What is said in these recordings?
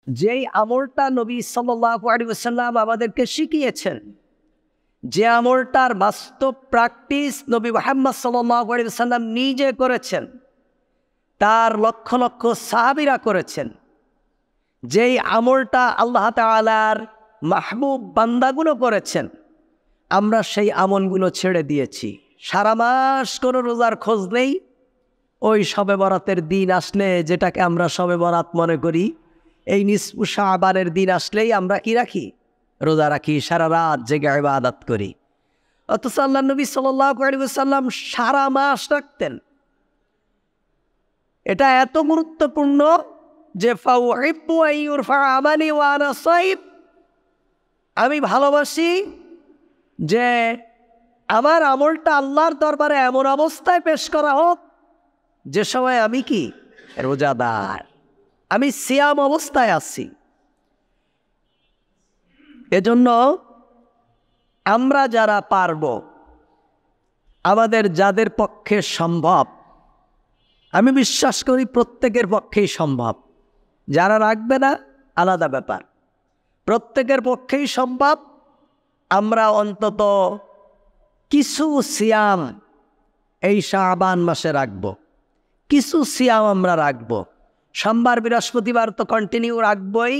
যেই আমলটা নবী সাল্লাল্লাহু আলাইহি ওয়াসাল্লাম আমাদেরকে শিখিয়েছেন, যে আমলটার বাস্তব প্র্যাকটিস নবী মুহাম্মদ সাল্লাল্লাহু আলাইহি ওয়াসাল্লাম নিজে করেছেন, তার লক্ষ লক্ষ সাহাবীরা করেছেন, যেই আমলটা আল্লাহ তাআলার মাহবুব বান্দাগুলো করেছেন, আমরা সেই আমলগুলো ছেড়ে দিয়েছি। সারা মাস কোনো রোজার খোঁজ নেই, ওই শবে বরাতের দিন আসলে, যেটাকে আমরা শবে বরাত মনে করি, এই নিসফু শাবানের দিন আসলেই আমরা কি রাখি? রোজা রাখি, সারা রাত জেগে ইবাদত করি। অথচ আল্লাহর নবী সাল্লাল্লাহু আলাইহি ওয়াসাল্লাম সারা মাস রাখতেন। এটা এত গুরুত্বপূর্ণ যে ফাউহিব্বু আন ইউরফা আমালি ওয়া আনা সাইম, আমি ভালোবাসি যে আমার আমলটা আল্লাহর দরবারে এমন অবস্থায় পেশ করা হোক যে সময় আমি কি রোজাদার, আমি সিয়াম অবস্থায় আছি। এজন্য আমরা যারা পারব, আমাদের যাদের পক্ষে সম্ভব, আমি বিশ্বাস করি প্রত্যেকের পক্ষেই সম্ভব, যারা রাখবে না আলাদা ব্যাপার, প্রত্যেকের পক্ষেই সম্ভব। আমরা অন্তত কিছু সিয়াম এই শাবান মাসে রাখব, কিছু সিয়াম আমরা রাখব। সোমবার বৃহস্পতিবার তো কন্টিনিউ রাখবই,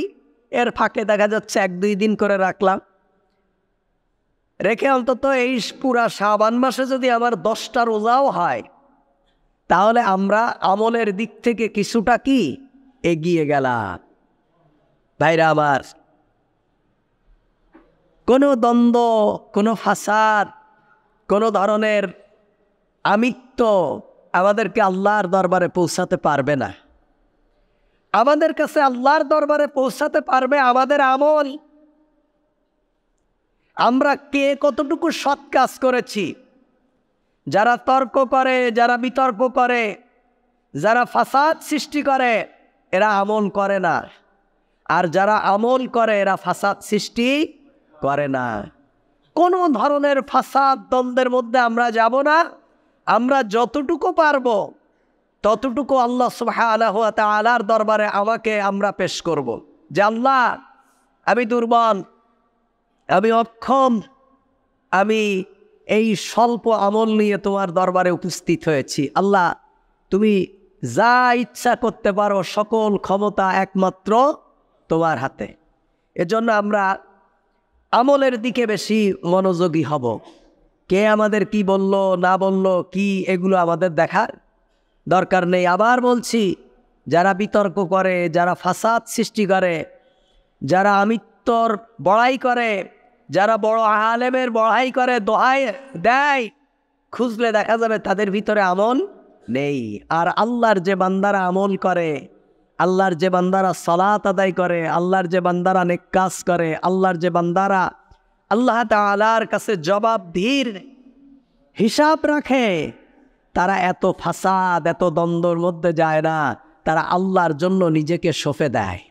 এর ফাঁকে দেখা যাচ্ছে 1-2 দিন করে রাখলাম, রেখে অন্তত এই পুরা শাবান মাসে যদি আমার 10টা রোজাও হয়, তাহলে আমরা আমলের দিক থেকে কিছুটা কি এগিয়ে গেলাম। ভাইরা আমার, কোনো দ্বন্দ্ব, কোনো ফাসাদ, কোনো ধরনের আমিত্ব আমাদেরকে আল্লাহর দরবারে পৌঁছাতে পারবে না। আমাদের কাছে আল্লাহর দরবারে পৌঁছাতে পারবে আমাদের আমল। আমরা কে কতটুকু সৎ কাজ করেছি। যারা তর্ক করে, যারা বিতর্ক করে, যারা ফাসাদ সৃষ্টি করে, এরা আমল করে না। আর যারা আমল করে, এরা ফাসাদ সৃষ্টি করে না। কোনো ধরনের ফাসাদ দ্বন্দ্বের মধ্যে আমরা যাব না। আমরা যতটুকু পারবো ততটুকু আল্লাহ সুবহানাহু ওয়া তাআলার দরবারে আমরা পেশ করব। যে আল্লাহ, আমি দুর্বল, আমি অক্ষম, আমি এই স্বল্প আমল নিয়ে তোমার দরবারে উপস্থিত হয়েছি। আল্লাহ, তুমি যা ইচ্ছা করতে পারো, সকল ক্ষমতা একমাত্র তোমার হাতে। এজন্য আমরা আমলের দিকে বেশি মনোযোগী হব। কে আমাদের কি বলল না বলল, কি এগুলো আমাদের দেখার দরকার নেই। আবার বলছি, যারা বিতর্ক করে, যারা ফাসাদ সৃষ্টি করে, যারা আমিত্বর বড়াই করে, যারা বড় আলেমের বড়াই করে, দোহাই দেয়, খুঁজলে দেখা যাবে তাদের ভিতরে আমল নেই। আর আল্লাহর যে বান্দারা আমল করে, আল্লাহর যে বান্দারা সালাত আদায় করে, আল্লাহর যে বান্দারা নেক কাজ করে, আল্লাহর যে বান্দারা আল্লাহ তাআলার কাছে জবাবদিহির হিসাব রাখে, তারা এত ফাসাদ, এত দ্বন্দ্বর মধ্যে যায় না। তারা আল্লাহর জন্য নিজেকে সঁপে দেয়।